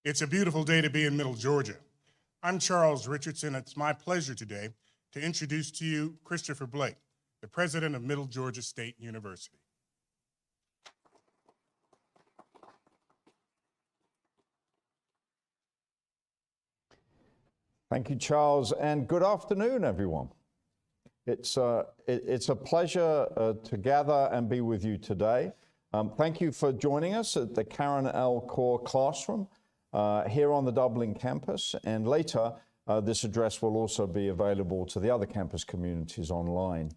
It's a beautiful day to be in Middle Georgia. I'm Charles Richardson. It's my pleasure today to introduce to you Christopher Blake, the president of Middle Georgia State University. Thank you, Charles, and good afternoon, everyone. It's a pleasure to gather and be with you today. Thank you for joining us at the Karen L. Core Classroom here on the Dublin campus, and later this address will also be available to the other campus communities online.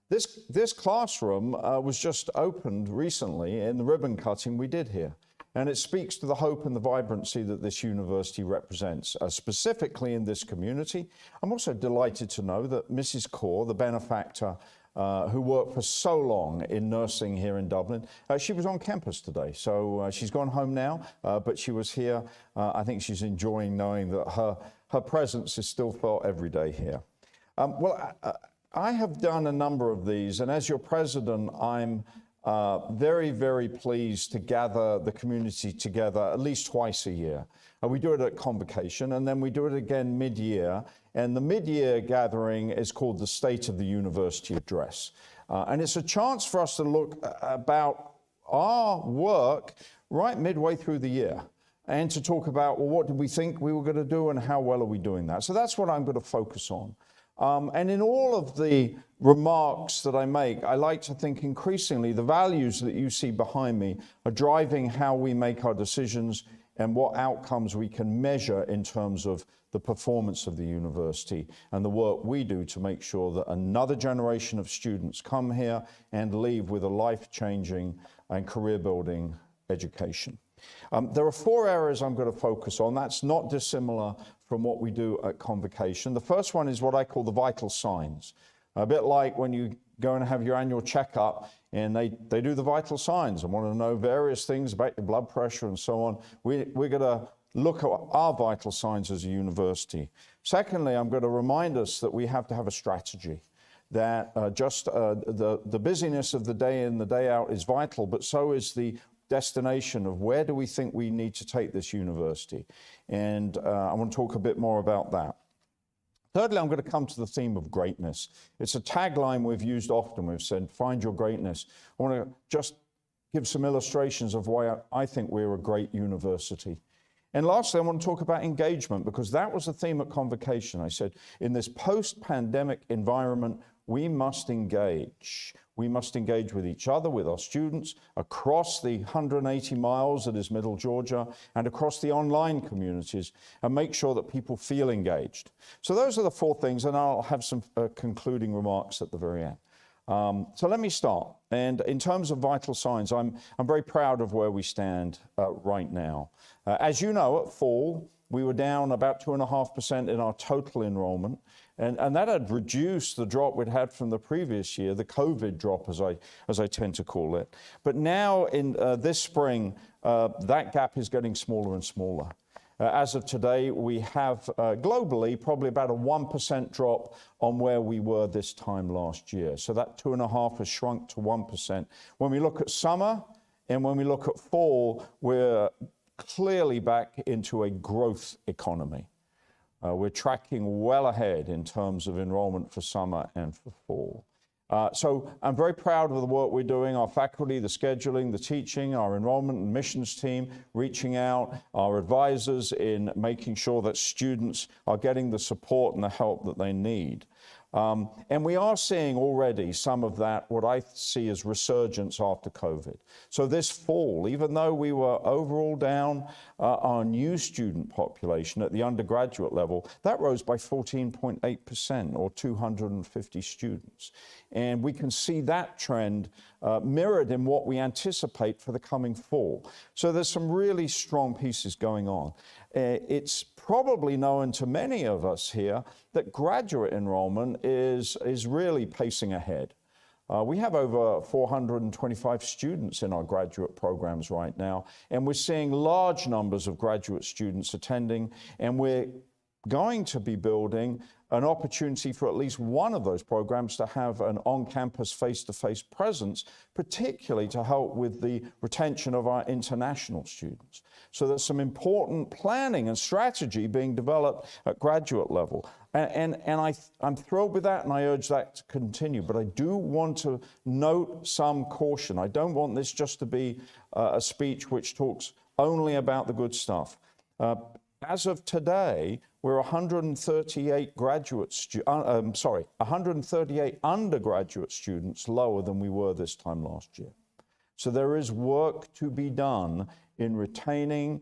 This classroom was just opened recently in the ribbon cutting we did here. And it speaks to the hope and the vibrancy that this university represents, specifically in this community. I'm also delighted to know that Mrs. Core, the benefactor who worked for so long in nursing here in Dublin, she was on campus today. So she's gone home now, but she was here. I think she's enjoying knowing that her presence is still felt every day here. I have done a number of these, and as your president, I'm very, very pleased to gather the community together at least twice a year. We do it at convocation, and then we do it again mid-year. And the mid-year gathering is called the State of the University Address. And it's a chance for us to look about our work right midway through the year and to talk about, well, what did we think we were going to do and how well are we doing that? So that's what I'm going to focus on. And in all of the remarks that I make, I like to think increasingly the values that you see behind me are driving how we make our decisions and what outcomes we can measure in terms of the performance of the university and the work we do to make sure that another generation of students come here and leave with a life-changing and career-building education. There are 4 areas I'm going to focus on. That's not dissimilar from what we do at convocation. The first one is what I call the vital signs. A bit like when you go and have your annual checkup and they do the vital signs and want to know various things about your blood pressure and so on. We're going to look at our vital signs as a university. Secondly, I'm going to remind us that we have to have a strategy, that the busyness of the day in, the day out is vital, but so is the destination of where do we think we need to take this university. And I want to talk a bit more about that. Thirdly, I'm going to come to the theme of greatness. It's a tagline we've used often. We've said, find your greatness. I want to just give some illustrations of why I think we're a great university. And lastly, I want to talk about engagement, because that was the theme at convocation. I said, in this post-pandemic environment, we must engage. We must engage with each other, with our students, across the 180 miles that is Middle Georgia, and across the online communities, and make sure that people feel engaged. So those are the 4 things, and I'll have some concluding remarks at the very end. So let me start. And in terms of vital signs, I'm very proud of where we stand right now. As you know, at fall, we were down about 2.5% in our total enrollment. And that had reduced the drop we'd had from the previous year, the COVID drop, as I tend to call it. But now in this spring, that gap is getting smaller and smaller. As of today, we have globally probably about a 1% drop on where we were this time last year. So that 2.5 has shrunk to 1%. When we look at summer and when we look at fall, we're clearly back into a growth economy. We're tracking well ahead in terms of enrollment for summer and for fall. So I'm very proud of the work we're doing, our faculty, the scheduling, the teaching, our enrollment and admissions team, reaching out, our advisors in making sure that students are getting the support and the help that they need. And we are seeing already some of that, what I see as resurgence after COVID. So this fall, even though we were overall down our new student population at the undergraduate level, that rose by 14.8% or 250 students. And we can see that trend mirrored in what we anticipate for the coming fall. So there's some really strong pieces going on. It's probably known to many of us here that graduate enrollment is really pacing ahead. We have over 425 students in our graduate programs right now, and we're seeing large numbers of graduate students attending, and we're going to be building an opportunity for at least one of those programs to have an on-campus face-to-face presence, particularly to help with the retention of our international students. So there's some important planning and strategy being developed at graduate level. And I'm thrilled with that, and I urge that to continue. But I do want to note some caution. I don't want this just to be a speech which talks only about the good stuff. As of today, we're 138 138 undergraduate students lower than we were this time last year. So there is work to be done in recruiting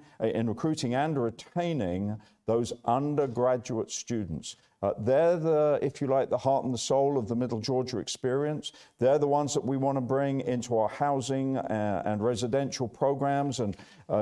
and retaining those undergraduate students. They're the, if you like, the heart and the soul of the Middle Georgia experience. They're the ones that we want to bring into our housing and residential programs, and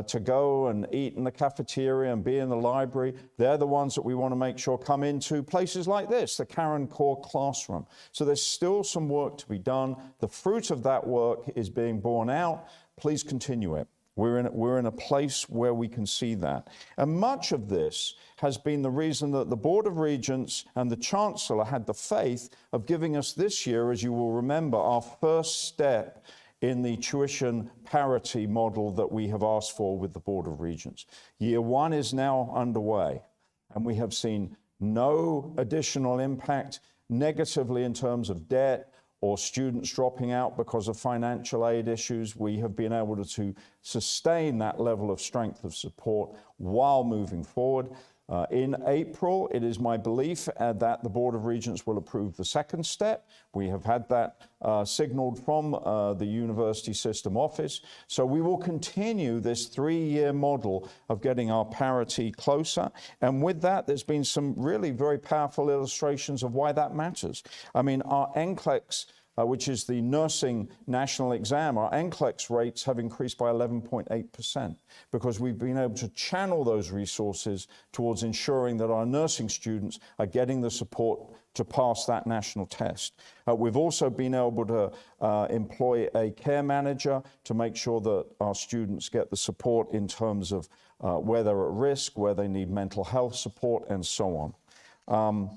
to go and eat in the cafeteria and be in the library. They're the ones that we want to make sure come into places like this, the Karen Core Classroom. So there's still some work to be done. The fruit of that work is being borne out. Please continue it. We're in a place where we can see that. And much of this has been the reason that the Board of Regents and the Chancellor had the faith of giving us this year, as you will remember, our first step in the tuition parity model that we have asked for with the Board of Regents. Year one is now underway, and we have seen no additional impact negatively in terms of debt or students dropping out because of financial aid issues. We have been able to sustain that level of strength of support while moving forward. In April, it is my belief that the Board of Regents will approve the second step. We have had that signaled from the University System Office. So we will continue this 3-year model of getting our parity closer. And with that, there's been some really very powerful illustrations of why that matters. I mean, our NCLEX, which is the nursing national exam, our NCLEX rates have increased by 11.8% because we've been able to channel those resources towards ensuring that our nursing students are getting the support to pass that national test. We've also been able to employ a care manager to make sure that our students get the support in terms of where they're at risk, where they need mental health support, and so on.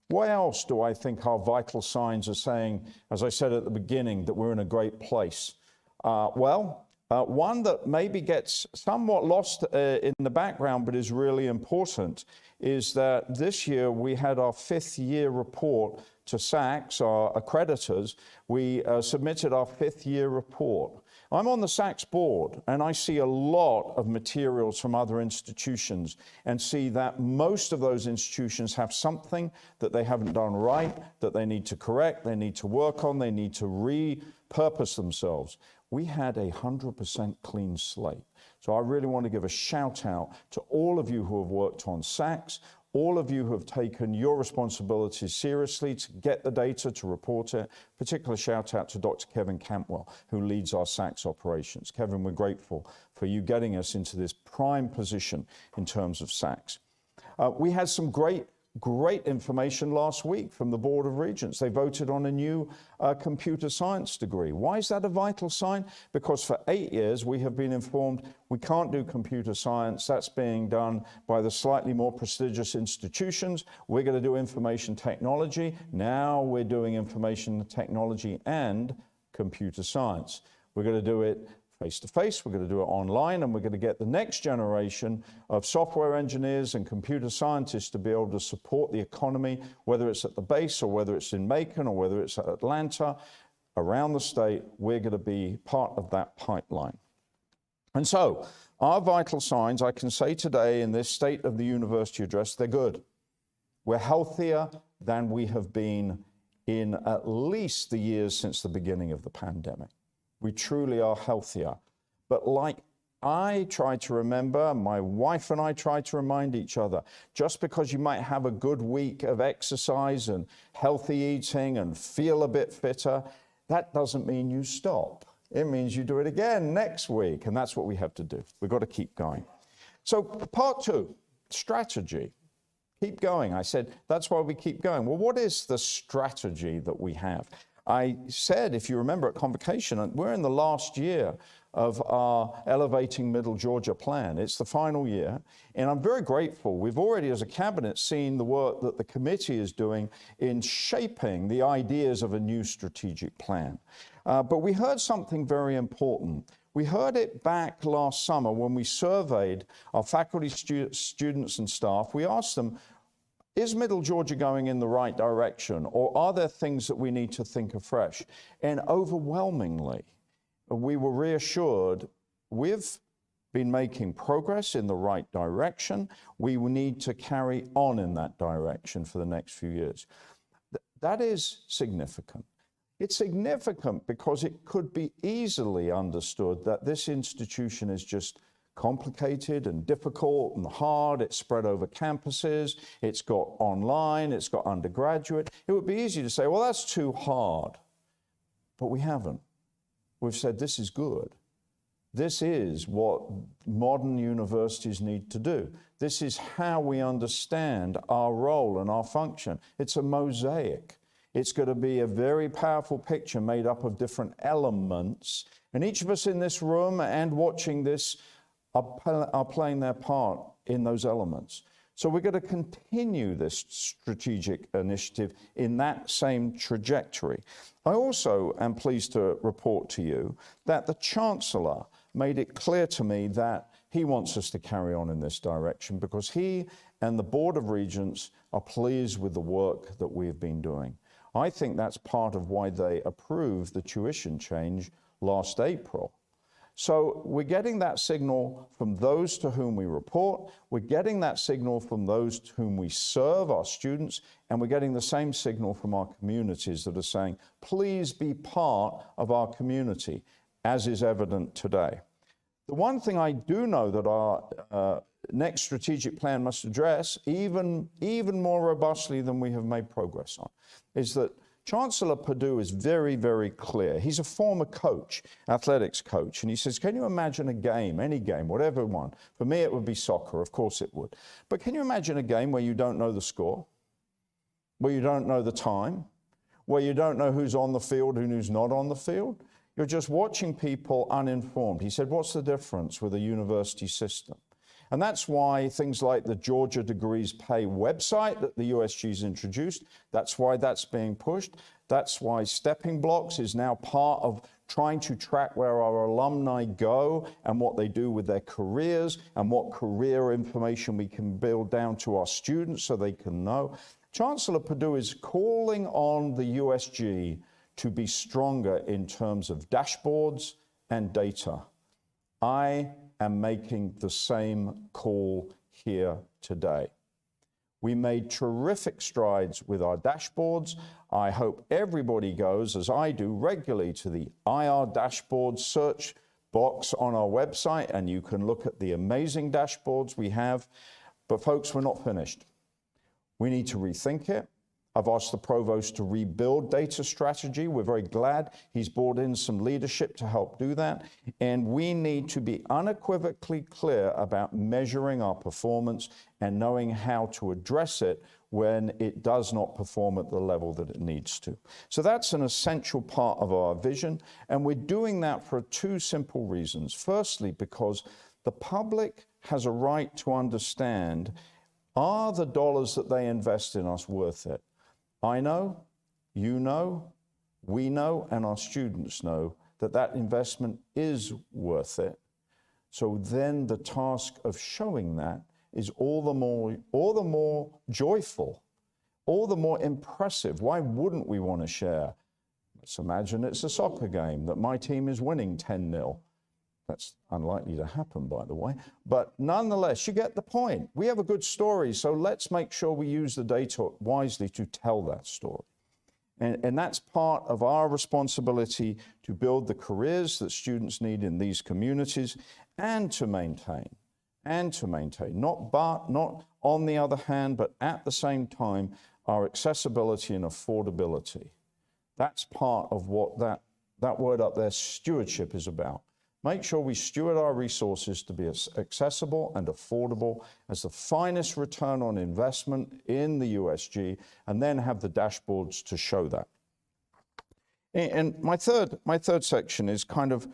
What else do I think our vital signs are saying, as I said at the beginning, that we're in a great place? One that maybe gets somewhat lost in the background but is really important is that this year we had our 5th year report to SACS, our accreditors. We submitted our 5th year report. I'm on the SACS board, and I see a lot of materials from other institutions and see that most of those institutions have something that they haven't done right, that they need to correct, they need to work on, they need to repurpose themselves. We had a 100% clean slate. So I really want to give a shout out to all of you who have worked on SACS, all of you who have taken your responsibilities seriously to get the data, to report it. Particular shout out to Dr. Kevin Campwell, who leads our SACS operations. Kevin, we're grateful for you getting us into this prime position in terms of SACS. We had some great information last week from the Board of Regents. They voted on a new computer science degree. Why is that a vital sign? Because for 8 years we have been informed we can't do computer science. That's being done by the slightly more prestigious institutions. We're going to do information technology. Now we're doing information technology and computer science. We're going to do it face-to-face, we're going to do it online, and we're going to get the next generation of software engineers and computer scientists to be able to support the economy, whether it's at the base or whether it's in Macon or whether it's at Atlanta, around the state. We're going to be part of that pipeline. And so our vital signs, I can say today in this State of the University address, they're good. We're healthier than we have been in at least the years since the beginning of the pandemic. We truly are healthier. But like I try to remember, my wife and I try to remind each other, just because you might have a good week of exercise and healthy eating and feel a bit fitter, that doesn't mean you stop. It means you do it again next week. And that's what we have to do. We've got to keep going. So part 2, strategy. Keep going. I said, that's why we keep going. Well, what is the strategy that we have? I said, if you remember at Convocation, we're in the last year of our Elevating Middle Georgia plan. It's the final year, and I'm very grateful. We've already, as a cabinet, seen the work that the committee is doing in shaping the ideas of a new strategic plan. But we heard something very important. We heard it back last summer when we surveyed our faculty, students, and staff. We asked them, is Middle Georgia going in the right direction, or are there things that we need to think afresh? And overwhelmingly, we were reassured we've been making progress in the right direction. We will need to carry on in that direction for the next few years. That is significant. It's significant because it could be easily understood that this institution is just complicated and difficult and hard. It's spread over campuses. It's got online. It's got undergraduate. It would be easy to say, well, that's too hard. But we haven't. We've said this is good. This is what modern universities need to do. This is how we understand our role and our function. It's a mosaic. It's going to be a very powerful picture made up of different elements. And each of us in this room and watching this are playing their part in those elements. So we're going to continue this strategic initiative in that same trajectory. I also am pleased to report to you that the Chancellor made it clear to me that he wants us to carry on in this direction because he and the Board of Regents are pleased with the work that we have been doing. I think that's part of why they approved the tuition change last April. So we're getting that signal from those to whom we report, we're getting that signal from those to whom we serve, our students, and we're getting the same signal from our communities that are saying, please be part of our community, as is evident today. The one thing I do know that our next strategic plan must address, even more robustly than we have made progress on, is that Chancellor Perdue is very, very clear. He's a former coach, athletics coach, and he says, can you imagine a game, any game, whatever one? For me, it would be soccer, of course it would. But can you imagine a game where you don't know the score, where you don't know the time, where you don't know who's on the field and who's not on the field? You're just watching people uninformed. He said, what's the difference with a university system? And that's why things like the Georgia Degrees Pay website that the USG's introduced, that's why that's being pushed. That's why Stepping Blocks is now part of trying to track where our alumni go and what they do with their careers and what career information we can build down to our students so they can know. Chancellor Perdue is calling on the USG to be stronger in terms of dashboards and data. I am making the same call here today. We made terrific strides with our dashboards. I hope everybody goes, as I do regularly, to the IR dashboard search box on our website, and you can look at the amazing dashboards we have. But folks, we're not finished. We need to rethink it. I've asked the provost to rebuild data strategy. We're very glad he's brought in some leadership to help do that. And we need to be unequivocally clear about measuring our performance and knowing how to address it when it does not perform at the level that it needs to. So that's an essential part of our vision. And we're doing that for two simple reasons. Firstly, because the public has a right to understand, are the dollars that they invest in us worth it? I know, you know, we know, and our students know that that investment is worth it. So then the task of showing that is all the more joyful, all the more impressive. Why wouldn't we want to share? Let's imagine it's a soccer game that my team is winning 10-0. That's unlikely to happen, by the way. But nonetheless, you get the point. We have a good story, so let's make sure we use the data wisely to tell that story. And that's part of our responsibility to build the careers that students need in these communities and to maintain, not on the other hand, but at the same time, our accessibility and affordability. That's part of what that word up there, stewardship, is about. Make sure we steward our resources to be as accessible and affordable as the finest return on investment in the USG, and then have the dashboards to show that. And my third section is kind of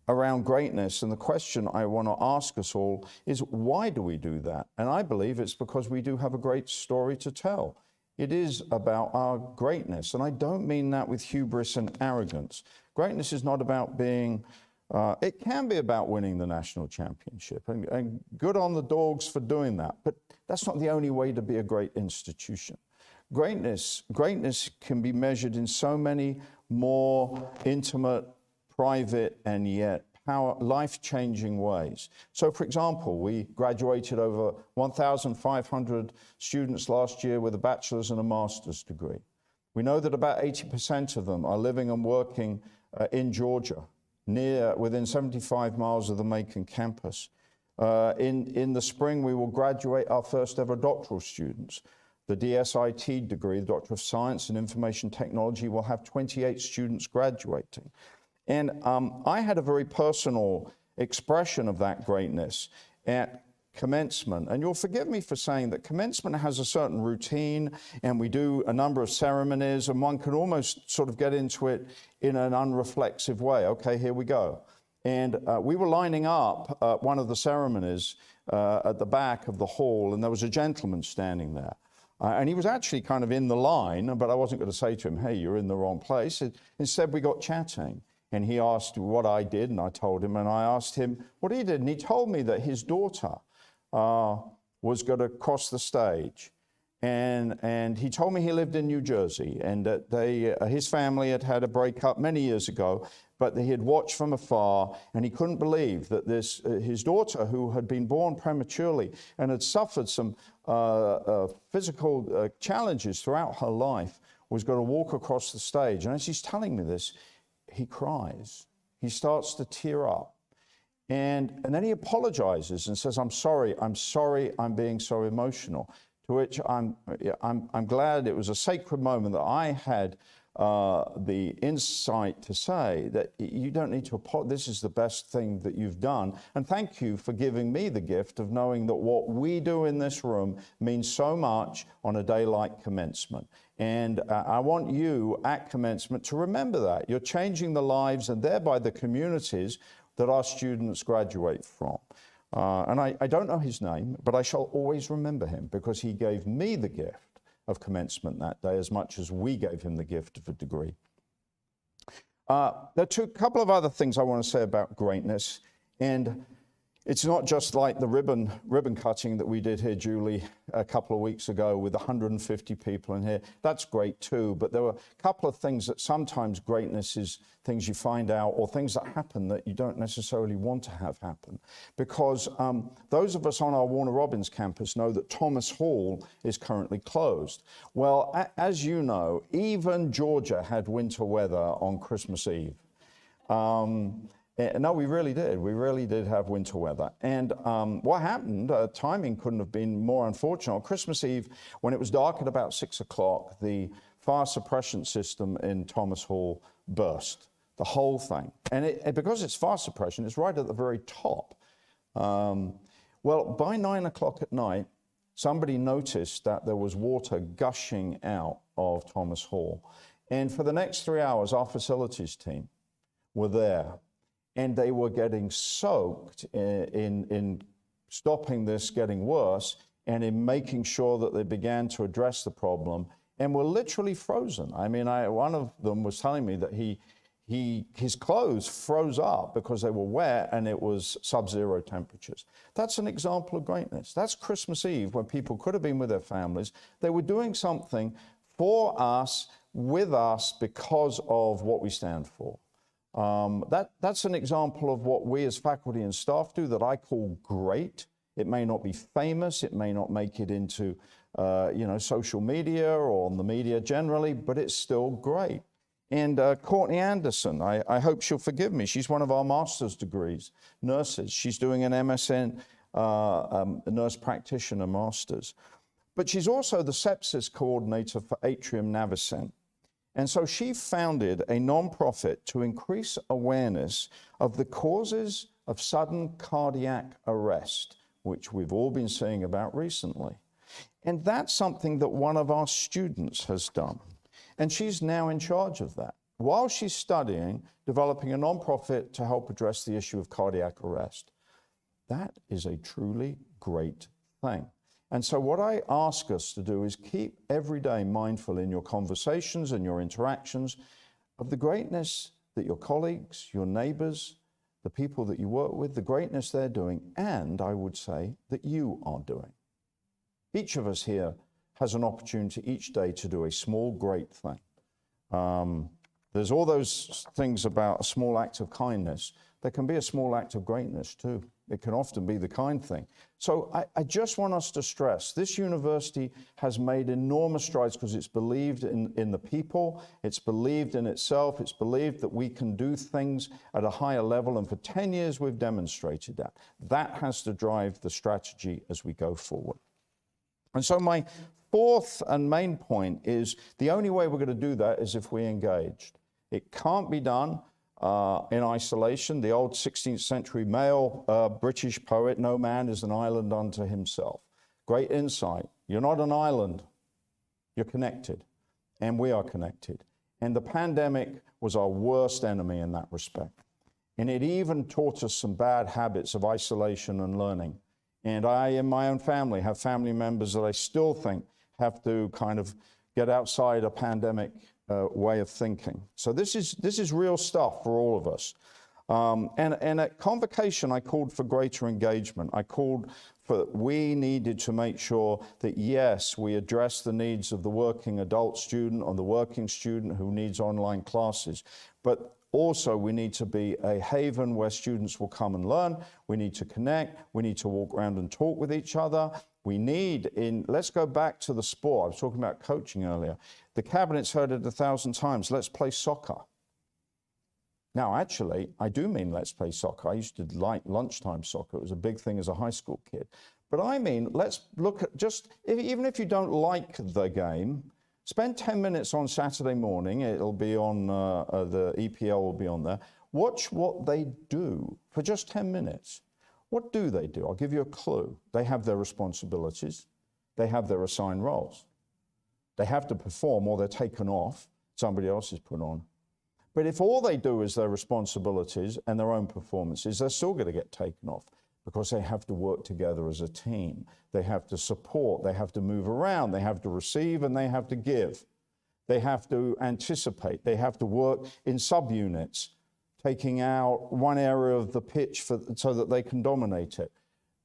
around greatness, and the question I want to ask us all is, why do we do that? And I believe it's because we do have a great story to tell. It is about our greatness, and I don't mean that with hubris and arrogance. Greatness is not about being, it can be about winning the national championship, and good on the Dogs for doing that, but that's not the only way to be a great institution. Greatness can be measured in so many more intimate, private, and yet life-changing ways. So, for example, we graduated over 1,500 students last year with a bachelor's and a master's degree. We know that about 80% of them are living and working in Georgia, within 75 miles of the Macon campus. In the spring, we will graduate our first ever doctoral students. The DSIT degree, the Doctor of Science in Information Technology, will have 28 students graduating. And I had a very personal expression of that greatness at commencement. And you'll forgive me for saying that commencement has a certain routine, and we do a number of ceremonies, and one can almost sort of get into it in an unreflexive way. Okay, here we go. And we were lining up one of the ceremonies at the back of the hall, and there was a gentleman standing there. And he was actually kind of in the line, but I wasn't going to say to him, hey, you're in the wrong place. Instead, we got chatting. And he asked what I did, and I told him, and I asked him what he did. And he told me that his daughter was going to cross the stage. And he told me he lived in New Jersey, and that his family had had a breakup many years ago, but he had watched from afar, and he couldn't believe that his daughter, who had been born prematurely and had suffered some physical challenges throughout her life, was going to walk across the stage. And as he's telling me this, he cries. He starts to tear up. And then he apologizes and says, I'm sorry, I'm being so emotional. To which I'm glad it was a sacred moment that I had the insight to say that you don't need to apologize. This is the best thing that you've done. And thank you for giving me the gift of knowing that what we do in this room means so much on a day like commencement. And I want you at commencement to remember that. You're changing the lives and thereby the communities that our students graduate from. And I don't know his name, but I shall always remember him because he gave me the gift of commencement that day as much as we gave him the gift of a degree. There are a couple of other things I want to say about greatness. And it's not just like the ribbon cutting that we did here, Julie, a couple of weeks ago with 150 people in here. That's great too, but there were a couple of things that sometimes greatness is things you find out or things that happen that you don't necessarily want to have happen. Because those of us on our Warner Robins campus know that Thomas Hall is currently closed. Well, as you know, even Georgia had winter weather on Christmas Eve. No, we really did. We really did have winter weather. And what happened, timing couldn't have been more unfortunate. On Christmas Eve, when it was dark at about 6 o'clock, the fire suppression system in Thomas Hall burst, the whole thing. And because it's fire suppression, it's right at the very top. Well, by 9 o'clock at night, somebody noticed that there was water gushing out of Thomas Hall. And for the next 3 hours, our facilities team were there. And they were getting soaked in stopping this getting worse and in making sure that they began to address the problem and were literally frozen. I mean, one of them was telling me that his clothes froze up because they were wet and it was sub-zero temperatures. That's an example of greatness. That's Christmas Eve when people could have been with their families. They were doing something for us, with us, because of what we stand for. That's an example of what we as faculty and staff do that I call great. It may not be famous, it may not make it into social media or on the media generally, but it's still great. And Courtney Anderson, I hope she'll forgive me. She's one of our master's degrees, nurses. She's doing an MSN, nurse practitioner master's. But she's also the sepsis coordinator for Atrium Navicent. And so she founded a nonprofit to increase awareness of the causes of sudden cardiac arrest, which we've all been seeing about recently. And that's something that one of our students has done. And she's now in charge of that, while she's studying, developing a nonprofit to help address the issue of cardiac arrest. That is a truly great thing. And so what I ask us to do is keep every day mindful in your conversations and your interactions of the greatness that your colleagues, your neighbors, the people that you work with, the greatness they're doing, and I would say that you are doing. Each of us here has an opportunity each day to do a small, great thing. There's all those things about a small act of kindness. There can be a small act of greatness too. It can often be the kind thing. So I just want us to stress, this university has made enormous strides because it's believed in the people, it's believed in itself, it's believed that we can do things at a higher level, and for 10 years we've demonstrated that. That has to drive the strategy as we go forward. And so my fourth and main point is the only way we're going to do that is if we're engaged. It can't be done in isolation. The old 16th century male British poet, no man is an island unto himself. Great insight. You're not an island. You're connected. And we are connected. And the pandemic was our worst enemy in that respect. And it even taught us some bad habits of isolation and learning. And I, in my own family, have family members that I still think have to kind of get outside a pandemic way of thinking. So this is real stuff for all of us. And at Convocation, I called for greater engagement. I called for, we needed to make sure that, yes, we address the needs of the working adult student or the working student who needs online classes, but also we need to be a haven where students will come and learn. We need to connect. We need to walk around and talk with each other. We need, let's go back to the sport. I was talking about coaching earlier. The Cabinet's heard it 1,000 times. Let's play soccer. Now, actually, I do mean let's play soccer. I used to like lunchtime soccer. It was a big thing as a high school kid. But I mean, let's look at even if you don't like the game, spend 10 minutes on Saturday morning. It'll be on, the EPL will be on there. Watch what they do for just 10 minutes. What do they do? I'll give you a clue. They have their responsibilities. They have their assigned roles. They have to perform or they're taken off. Somebody else is put on. But if all they do is their responsibilities and their own performances, they're still going to get taken off because they have to work together as a team. They have to support. They have to move around. They have to receive and they have to give. They have to anticipate. They have to work in subunits, taking out one area of the pitch so that they can dominate it.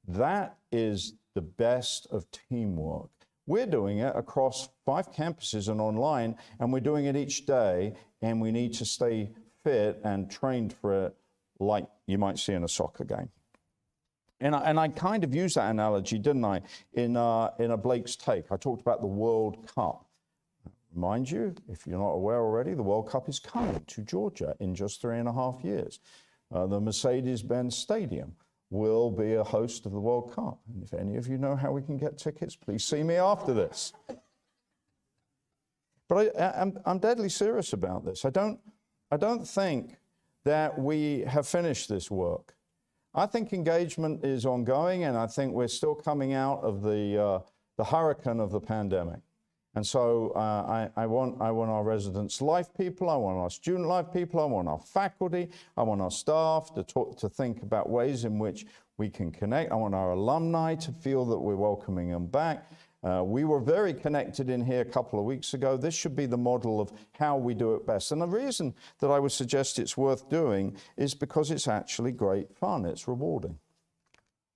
That is the best of teamwork. We're doing it across 5 campuses and online, and we're doing it each day, and we need to stay fit and trained for it like you might see in a soccer game. And I kind of used that analogy, didn't I, in a Blake's Take. I talked about the World Cup. Mind you, if you're not aware already, the World Cup is coming to Georgia in just 3.5 years. The Mercedes-Benz Stadium will be a host of the World Cup. And if any of you know how we can get tickets, please see me after this. But I'm deadly serious about this. I don't think that we have finished this work. I think engagement is ongoing, and I think we're still coming out of the hurricane of the pandemic. And so I want our residents' life people, I want our student life people, I want our faculty, I want our staff to think about ways in which we can connect. I want our alumni to feel that we're welcoming them back. We were very connected in here a couple of weeks ago. This should be the model of how we do it best. And the reason that I would suggest it's worth doing is because it's actually great fun. It's rewarding.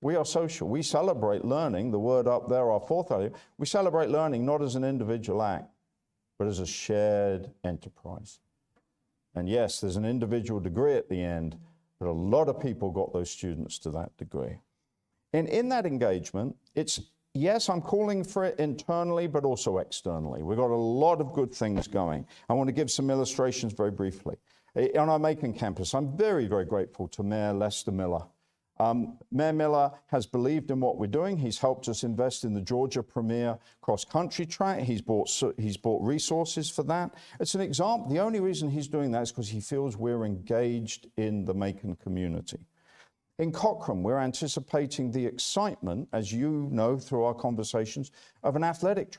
We are social. We celebrate learning, the word up there, our fourth value. We celebrate learning not as an individual act, but as a shared enterprise. And yes, there's an individual degree at the end, but a lot of people got those students to that degree. And in that engagement, yes, I'm calling for it internally, but also externally. We've got a lot of good things going. I want to give some illustrations very briefly. On our Macon campus, I'm very, very grateful to Mayor Lester Miller. Mayor Miller has believed in what we're doing. He's helped us invest in the Georgia Premier cross-country track. He's bought resources for that. It's an example. The only reason he's doing that is because he feels we're engaged in the Macon community. In Cochrane, we're anticipating the excitement, as you know through our conversations, of an athletic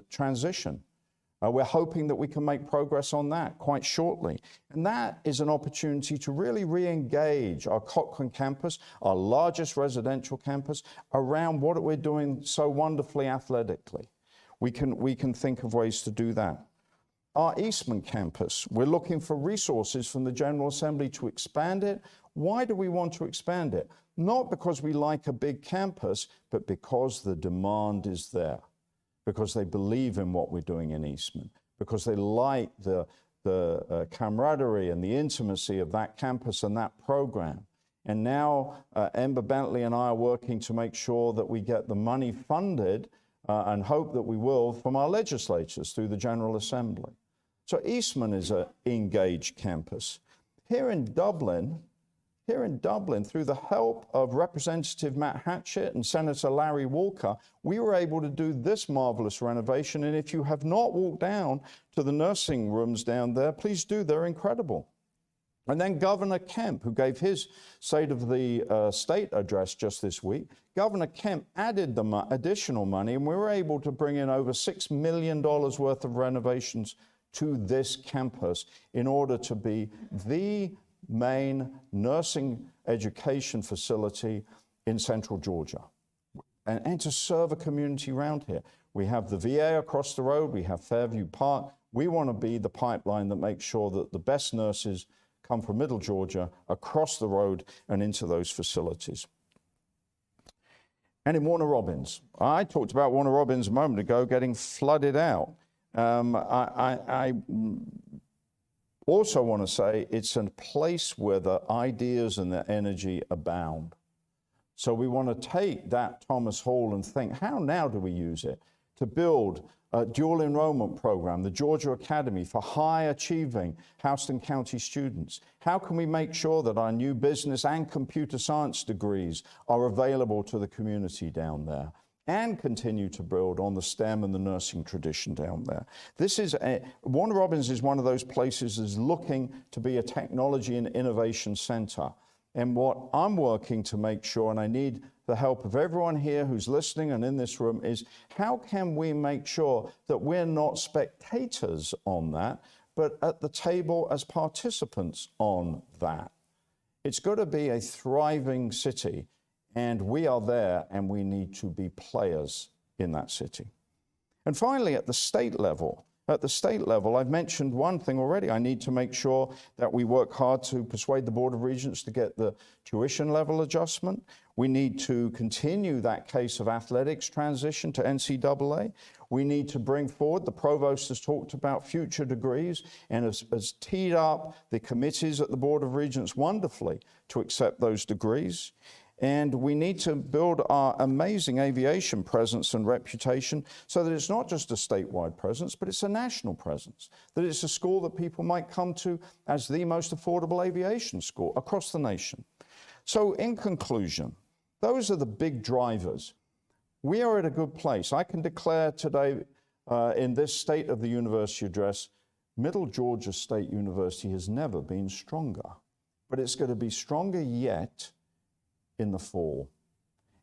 transition. We're hoping that we can make progress on that quite shortly. And that is an opportunity to really re-engage our Cochrane campus, our largest residential campus, around what we're doing so wonderfully athletically. We can think of ways to do that. Our Eastman campus, we're looking for resources from the General Assembly to expand it. Why do we want to expand it? Not because we like a big campus, but because the demand is there. Because they believe in what we're doing in Eastman, because they like the camaraderie and the intimacy of that campus and that program. And now Ember Bentley and I are working to make sure that we get the money funded and hope that we will from our legislatures through the General Assembly. So Eastman is an engaged campus. Here in Dublin, through the help of Representative Matt Hatchett and Senator Larry Walker, we were able to do this marvelous renovation. And if you have not walked down to the nursing rooms down there, please do. They're incredible. And then Governor Kemp, who gave his State of the State address just this week, Governor Kemp added the additional money, and we were able to bring in over $6 million worth of renovations to this campus in order to be the main nursing education facility in Central Georgia and to serve a community around here. We have the VA across the road, we have Fairview Park. We want to be the pipeline that makes sure that the best nurses come from Middle Georgia across the road and into those facilities. And in Warner Robins, I talked about Warner Robins a moment ago getting flooded out. I also want to say it's a place where the ideas and the energy abound. So we want to take that Thomas Hall and think, how now do we use it to build a dual enrollment program, the Georgia Academy for high achieving Houston County students? How can we make sure that our new business and computer science degrees are available to the community down there? And continue to build on the STEM and the nursing tradition down there. Warner Robins is one of those places that's looking to be a technology and innovation center. And what I'm working to make sure, and I need the help of everyone here who's listening and in this room, is how can we make sure that we're not spectators on that, but at the table as participants on that? It's got to be a thriving city. And we are there, and we need to be players in that city. And finally, at the state level, I've mentioned one thing already. I need to make sure that we work hard to persuade the Board of Regents to get the tuition level adjustment. We need to continue that case of athletics transition to NCAA. We need to bring forward, the provost has talked about future degrees and has teed up the committees at the Board of Regents wonderfully to accept those degrees. And we need to build our amazing aviation presence and reputation so that it's not just a statewide presence, but it's a national presence, that it's a school that people might come to as the most affordable aviation school across the nation. So in conclusion, those are the big drivers. We are at a good place. I can declare today in this State of the University address, Middle Georgia State University has never been stronger, but it's going to be stronger yet in the fall.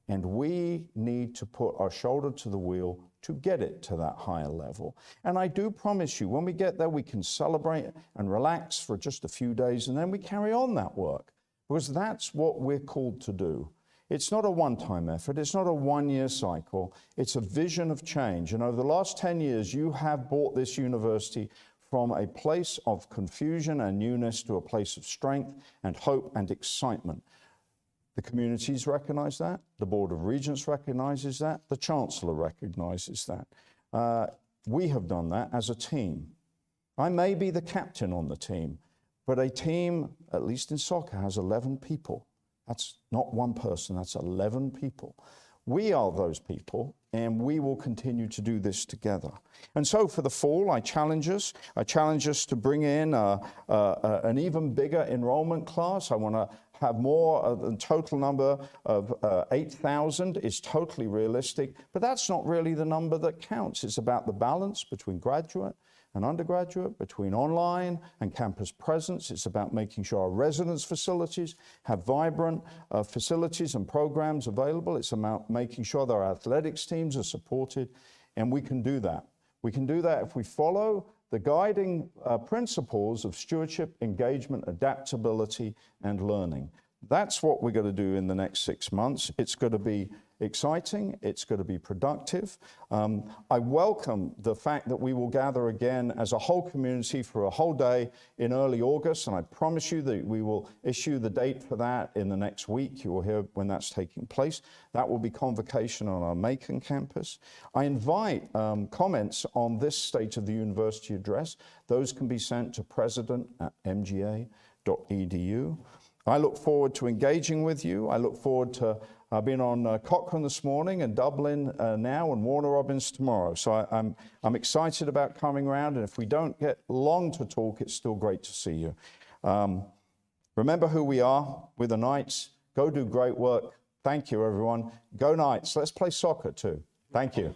And we need to put our shoulder to the wheel to get it to that higher level. And I do promise you, when we get there, we can celebrate and relax for just a few days, and then we carry on that work, because that's what we're called to do. It's not a one-time effort. It's not a one-year cycle. It's a vision of change. And over the last 10 years, you have brought this university from a place of confusion and newness to a place of strength and hope and excitement. The communities recognize that, the Board of Regents recognizes that, the Chancellor recognizes that. We have done that as a team. I may be the captain on the team, but a team, at least in soccer, has 11 people. That's not one person, that's 11 people. We are those people, and we will continue to do this together. And so for the fall, I challenge us to bring in an even bigger enrollment class. I want to have more. The total number of 8,000 is totally realistic, but that's not really the number that counts. It's about the balance between graduate and undergraduate, between online and campus presence. It's about making sure our residence facilities have vibrant facilities and programs available. It's about making sure that our athletics teams are supported, and we can do that. We can do that if we follow the guiding principles of stewardship, engagement, adaptability, and learning. That's what we're going to do in the next 6 months. It's going to be exciting. It's going to be productive. I welcome the fact that we will gather again as a whole community for a whole day in early August, and I promise you that we will issue the date for that in the next week. You will hear when that's taking place. That will be convocation on our Macon campus. I invite comments on this State of the University address. Those can be sent to president@mga.edu. I look forward to engaging with you. I look forward to I've been on Cochrane this morning and Dublin now and Warner Robins tomorrow. So I'm excited about coming around. And if we don't get long to talk, it's still great to see you. Remember who we are. We're the Knights. Go do great work. Thank you, everyone. Go Knights. Let's play soccer too. Thank you.